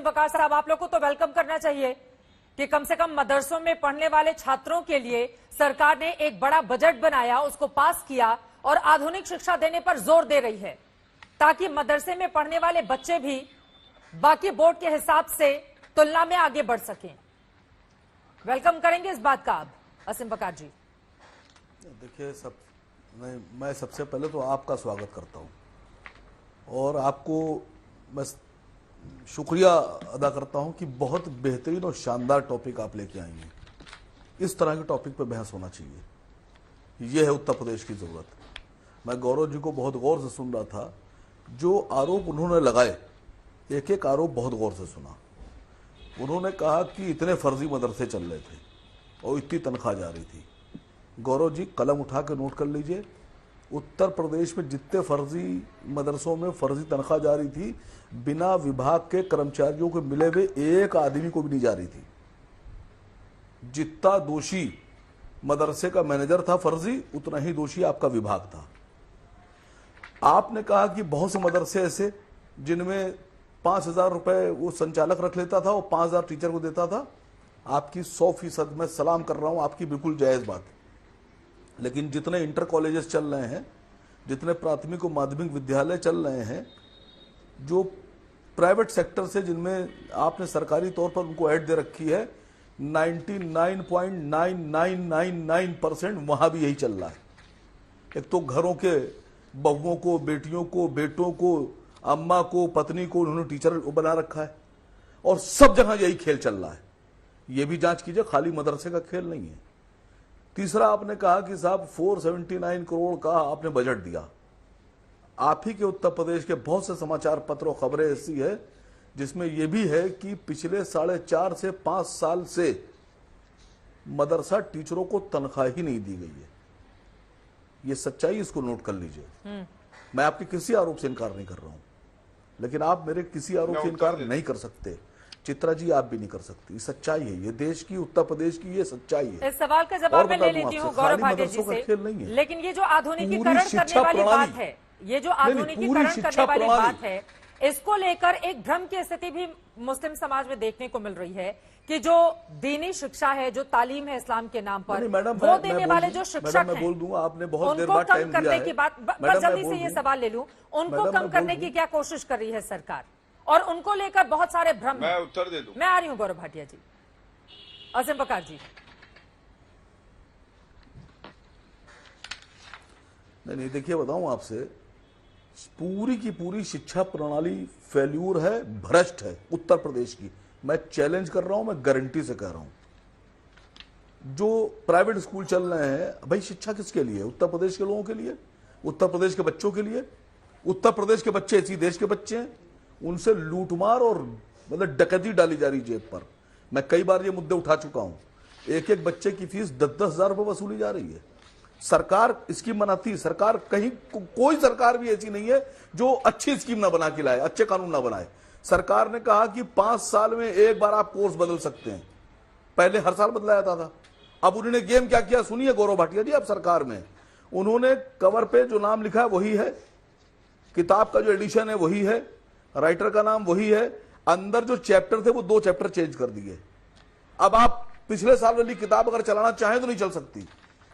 असीम बकार साहब, आप लोग को तो वेलकम करना चाहिए कि कम से कम मदरसों में पढ़ने वाले छात्रों के लिए सरकार ने एक बड़ा बजट बनाया, उसको पास किया और आधुनिक शिक्षा देने पर जोर दे रही है ताकि मदरसे में पढ़ने वाले बच्चे भी बाकी बोर्ड के हिसाब से तुलना में आगे बढ़ सकें। वेलकम करेंगे इस बात का आप असीम बकार जी। देखिए, मैं सबसे पहले तो आपका स्वागत करता हूं और आपको मैं शुक्रिया अदा करता हूं कि बहुत बेहतरीन और शानदार टॉपिक आप लेके आई हैं। इस तरह के टॉपिक पे बहस होना चाहिए, यह है उत्तर प्रदेश की ज़रूरत। मैं गौरव जी को बहुत गौर से सुन रहा था, जो आरोप उन्होंने लगाए एक एक आरोप बहुत गौर से सुना। उन्होंने कहा कि इतने फर्जी मदरसे चल रहे थे और इतनी तनख्वाह जा रही थी। गौरव जी, कलम उठा के नोट कर लीजिए, उत्तर प्रदेश में जितने फर्जी मदरसों में फर्जी तनख्वाह जा रही थी, बिना विभाग के कर्मचारियों को मिले हुए एक आदमी को भी नहीं जा रही थी। जितना दोषी मदरसे का मैनेजर था फर्जी, उतना ही दोषी आपका विभाग था। आपने कहा कि बहुत से मदरसे ऐसे जिनमें 5,000 रुपए वो संचालक रख लेता था और 5,000 टीचर को देता था। आपकी 100% मैं सलाम कर रहा हूं, आपकी बिल्कुल जायज बात है। लेकिन जितने इंटर कॉलेजेस चल रहे हैं, जितने प्राथमिक और माध्यमिक विद्यालय चल रहे हैं, जो प्राइवेट सेक्टर से जिनमें आपने सरकारी तौर पर उनको ऐड दे रखी है, 99.9999% वहां भी यही चल रहा है। एक तो घरों के बहुओं को, बेटियों को, बेटों को, अम्मा को, पत्नी को उन्होंने टीचर बना रखा है और सब जगह यही खेल चल रहा है। ये भी जांच कीजिए, खाली मदरसे का खेल नहीं है। तीसरा, आपने कहा कि साहब 479 करोड़ का आपने बजट दिया। आप ही के उत्तर प्रदेश के बहुत से समाचार पत्र और खबरें ऐसी है जिसमें यह भी है कि पिछले 4.5 से 5 साल से मदरसा टीचरों को तनख्वाह ही नहीं दी गई है। ये सच्चाई, इसको नोट कर लीजिए। मैं आपके किसी आरोप से इनकार नहीं कर रहा हूं, लेकिन आप मेरे किसी आरोप से इनकार नहीं कर सकते। चित्रा जी, आप भी नहीं कर सकती। सच्चाई है, ये देश की, उत्तर प्रदेश की ये सच्चाई है। इस सवाल का जवाब मैं ले लेती हूँ गौरव भाटिया जी से, लेकिन ये जो आधुनिकीकरण करने वाली बात है, ये जो आधुनिकीकरण करने वाली बात है, इसको लेकर एक भ्रम की स्थिति भी मुस्लिम समाज में देखने को मिल रही है कि जो दीनी शिक्षा है, जो तालीम है इस्लाम के नाम पर, वो देने वाले जो शिक्षक हैं, बोल दूंगा, आपने बहुत देर उनको बाद कम टाइम करने दिया की है। बात, बस जल्दी से ये सवाल ले लूं, उनको कम करने की क्या कोशिश कर रही है सरकार, और उनको लेकर बहुत सारे भ्रम। मैं उत्तर दे दूं। मैं आ रही हूं गौरव भाटिया जी। असीम बकार जी। नहीं, देखिए, बताऊं आपसे, पूरी की पूरी शिक्षा प्रणाली फेल्यूर है, भ्रष्ट है उत्तर प्रदेश की। मैं चैलेंज कर रहा हूं, मैं गारंटी से कह रहा हूं। जो प्राइवेट स्कूल चल रहे हैं, भाई शिक्षा किसके लिए? उत्तर प्रदेश के लोगों के लिए, उत्तर प्रदेश के बच्चों के लिए। उत्तर प्रदेश के बच्चे इसी देश के बच्चे हैं, उनसे लूटमार और मतलब डकैती डाली जा रही जेब पर। मैं कई बार ये मुद्दे उठा चुका हूं। एक एक बच्चे की फीस 10-10 हजार रुपए वसूली जा रही है। सरकार इसकी मनाती, सरकार कहीं कोई सरकार भी ऐसी नहीं है जो अच्छी स्कीम ना बना के लाए, अच्छे कानून ना बनाए। सरकार ने कहा कि 5 साल में एक बार आप कोर्स बदल सकते हैं, पहले हर साल बदला जाता था। अब उन्होंने गेम क्या किया सुनिए गौरव भाटिया जी। अब सरकार में उन्होंने कवर पे जो नाम लिखा है वही है, किताब का जो एडिशन है वही है, राइटर का नाम वही है, अंदर जो चैप्टर थे वो 2 चैप्टर चेंज कर दिए। अब आप पिछले साल वाली किताब अगर चलाना चाहें तो नहीं चल सकती,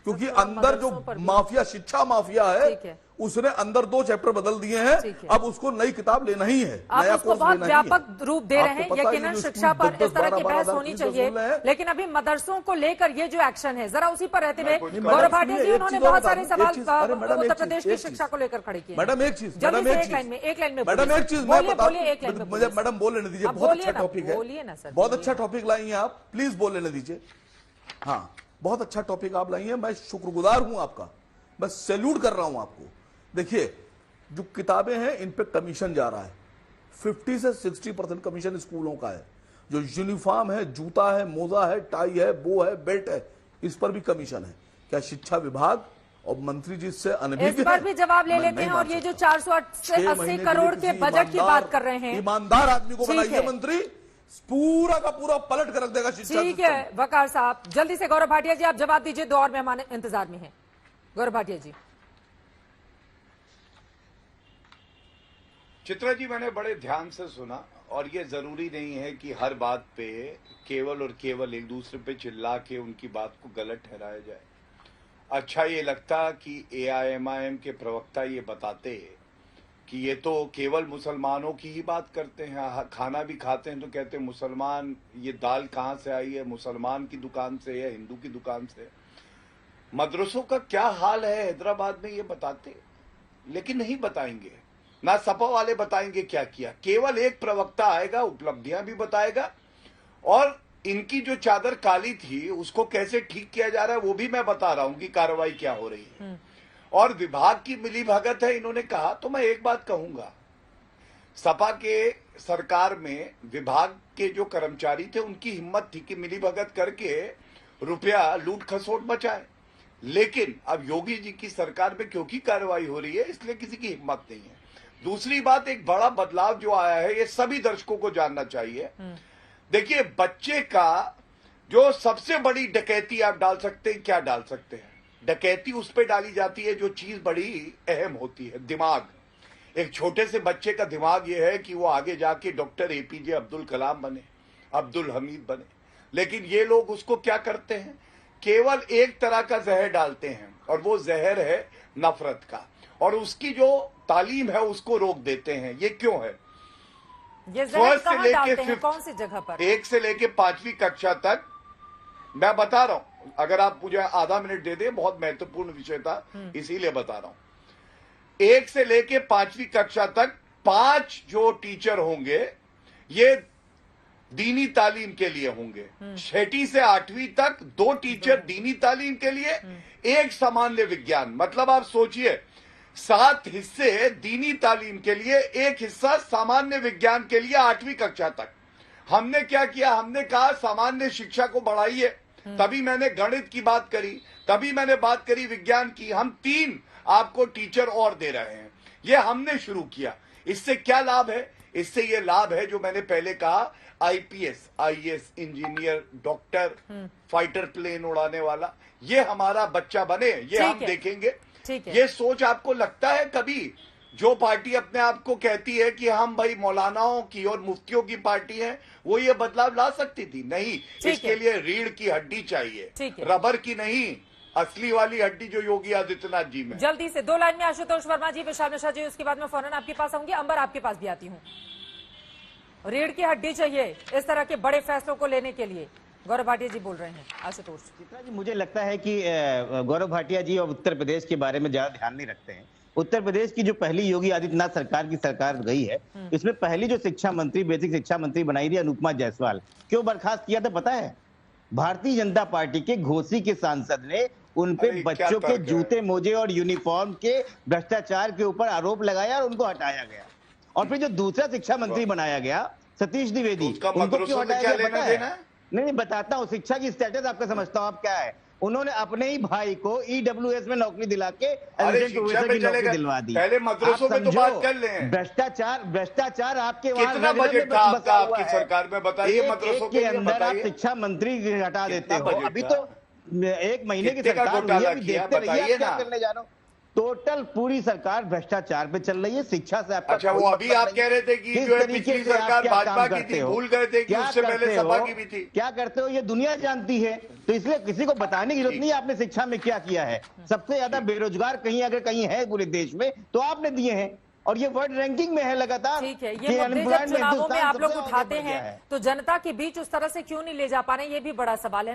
क्योंकि अंदर जो माफिया, शिक्षा माफिया है, उसने अंदर 2 चैप्टर बदल दिए हैं। अब उसको नई किताब लेना ही है, आप नया उसको कोर्स बहुत लेना व्यापक रूप दे रहे हैं। आपको यकीनन शिक्षा पर इस तरह की बहस होनी चाहिए, लेकिन अभी मदरसों को लेकर ये जो एक्शन है, जरा उसी पर रहते हुए गौरव भाटिया जी, उन्होंने बहुत सारे सवाल उत्तर प्रदेश की शिक्षा को लेकर खड़े किए। मैडम एक चीज, एक लाइन में मैडम एक चीज बोलिए, मैडम बोल लेने दीजिए। बहुत अच्छा टॉपिक है, बोलिए ना सर, बहुत अच्छा टॉपिक लाई हैं आप, प्लीज बोल लेने दीजिए। हाँ, बहुत अच्छा टॉपिक आप लाई हैं, मैं शुक्रगुजार हूं आपका, मैं सैल्यूट कर रहा हूं आपको। देखिए, जो किताबें हैं इन पे कमीशन जा रहा है, 50 से 60% कमीशन स्कूलों का है। जो यूनिफॉर्म है, जूता है, मोजा है, टाई है, बो है, बेल्ट है, इस पर भी कमीशन है। क्या शिक्षा विभाग और मंत्री जी से अनभिज्ञ इस पर भी जवाब ले लेते हैं। और ये जो 480 करोड़ के बजट की बात कर रहे हैं, ईमानदार आदमी को बनाइए मंत्री, पूरा का पूरा पलट कर रख देगा शिक्षा। ठीक है वकार साहब, जल्दी से गौरव भाटिया जी आप जवाब दीजिए, 2 और मेहमान इंतजार में हैं। गौरव भाटिया जी। चित्रा जी, मैंने बड़े ध्यान से सुना और ये जरूरी नहीं है कि हर बात पे केवल और केवल एक दूसरे पे चिल्ला के उनकी बात को गलत ठहराया जाए। अच्छा ये लगता कि एआईएमआईएम के प्रवक्ता ये बताते कि ये तो केवल मुसलमानों की ही बात करते हैं, खाना भी खाते हैं तो कहते हैं मुसलमान, ये दाल कहाँ से आई है, मुसलमान की दुकान से है, हिंदू की दुकान से। मदरसों का क्या हाल है हैदराबाद में ये बताते, लेकिन नहीं बताएंगे। ना सपा वाले बताएंगे क्या किया, केवल एक प्रवक्ता आएगा, उपलब्धियां भी बताएगा और इनकी जो चादर काली थी उसको कैसे ठीक किया जा रहा है वो भी मैं बता रहा हूं कि कार्रवाई क्या हो रही है। और विभाग की मिलीभगत है इन्होंने कहा, तो मैं एक बात कहूंगा, सपा के सरकार में विभाग के जो कर्मचारी थे उनकी हिम्मत थी कि मिलीभगत करके रुपया लूट खसोट बचाए, लेकिन अब योगी जी की सरकार में क्योंकि कार्रवाई हो रही है इसलिए किसी की हिम्मत नहीं है। दूसरी बात, एक बड़ा बदलाव जो आया है ये सभी दर्शकों को जानना चाहिए। देखिए, बच्चे का जो सबसे बड़ी डकैती आप डाल सकते हैं, क्या डाल सकते हैं? डकैती उस पे डाली जाती है जो चीज बड़ी अहम होती है, दिमाग। एक छोटे से बच्चे का दिमाग ये है कि वो आगे जाके डॉक्टर एपीजे अब्दुल कलाम बने, अब्दुल हमीद बने, लेकिन ये लोग उसको क्या करते हैं, केवल एक तरह का जहर डालते हैं और वो जहर है नफरत का, और उसकी जो तालीम है उसको रोक देते हैं। ये क्यों है? ये जहर कहाँ डालते हैं, कौन सी जगह पर? 1 से लेके 5वीं कक्षा तक मैं बता रहा हूं, अगर आप मुझे आधा मिनट दे दें, बहुत महत्वपूर्ण विषय था इसीलिए बता रहा हूं। 1 से लेके 5वीं कक्षा तक 5 जो टीचर होंगे ये दीनी तालीम के लिए होंगे। 6ठी से 8वीं तक 2 टीचर दीनी तालीम के लिए, 1 सामान्य विज्ञान। मतलब आप सोचिए, 7 हिस्से दीनी तालीम के लिए, 1 हिस्सा सामान्य विज्ञान के लिए 8वीं कक्षा तक। हमने क्या किया, हमने कहा सामान्य शिक्षा को बढ़ाइए, तभी मैंने गणित की बात करी, तभी मैंने बात करी विज्ञान की। हम 3 आपको टीचर और दे रहे हैं, ये हमने शुरू किया। इससे क्या लाभ है? इससे ये लाभ है जो मैंने पहले कहा, IPS, IAS, engineer, doctor, fighter plane उड़ाने वाला, ये हमारा बच्चा बने, ये हम देखेंगे। ये सोच आपको लगता है कभी, जो पार्टी अपने आप को कहती है कि हम भाई मौलानाओं की और मुफ्तियों की पार्टी है, वो ये बदलाव ला सकती थी? नहीं, इसके लिए रीढ़ की हड्डी चाहिए, रबर की नहीं, असली वाली हड्डी जो योगी आदित्यनाथ जी में। जल्दी से 2 लाइन में आशुतोष वर्मा जी, विशाल मिश्रा जी, उसके बाद में फौरन आपके पास आऊंगी। अंबर, आपके पास भी आती हूँ। रीढ़ की हड्डी चाहिए इस तरह के बड़े फैसलों को लेने के लिए, गौरव भाटिया जी बोल रहे हैं। आशुतोष चित्रा जी, मुझे लगता है कि गौरव भाटिया जी और उत्तर प्रदेश के बारे में ज्यादा ध्यान नहीं रखते हैं। उत्तर प्रदेश की जो पहली योगी आदित्यनाथ सरकार की सरकार गई है, इसमें पहली जो शिक्षा मंत्री, बेसिक शिक्षा मंत्री बनाई थी अनुपमा जायसवाल, क्यों बर्खास्त किया था पता है? भारतीय जनता पार्टी के घोसी के सांसद ने उन पे बच्चों के जूते, मोजे और यूनिफॉर्म के भ्रष्टाचार के ऊपर आरोप लगाया और उनको हटाया गया। और फिर जो दूसरा शिक्षा मंत्री बनाया गया सतीश द्विवेदी, उनको क्यों हटाया गया पता है? नहीं, बताता हूँ, शिक्षा की स्टेटस आपका समझता हूँ आप क्या है। उन्होंने अपने ही भाई को ईडब्ल्यूएस में नौकरी दिला के असिस्टेंट प्रोफेसर की नौकरी दिलवा दी। पहले मदरसों में तो बात कर लें। भ्रष्टाचार आपके वहां कितना बजट था आपकी सरकार में, बताइए। मदरसों के अंदर आप शिक्षा मंत्री हटा देते हो। अभी तो 1 महीने की सरकार हुई है, अभी देखते रहिए क्या करने जा रहा हूँ। टोटल पूरी सरकार भ्रष्टाचार पे चल रही है, शिक्षा से आपका। अच्छा, वो अभी आप कह रहे थे कि जो है पिछली सरकार भाजपा की थी, भूल गए थे कि उससे पहले सपा की भी थी। क्या करते हो ये दुनिया जानती है, तो इसलिए किसी को बताने की जरूरत नहीं है आपने शिक्षा में क्या किया है। सबसे ज्यादा बेरोजगार कहीं अगर कहीं है पूरे देश में तो आपने दिए हैं, और ये वर्ल्ड रैंकिंग में है लगातार। ठीक है, ये मुद्दे जब चुनावों में आप लोग उठाते हैं तो जनता के बीच उस तरह से क्यों नहीं ले जा पा रहे, ये भी बड़ा सवाल है ना।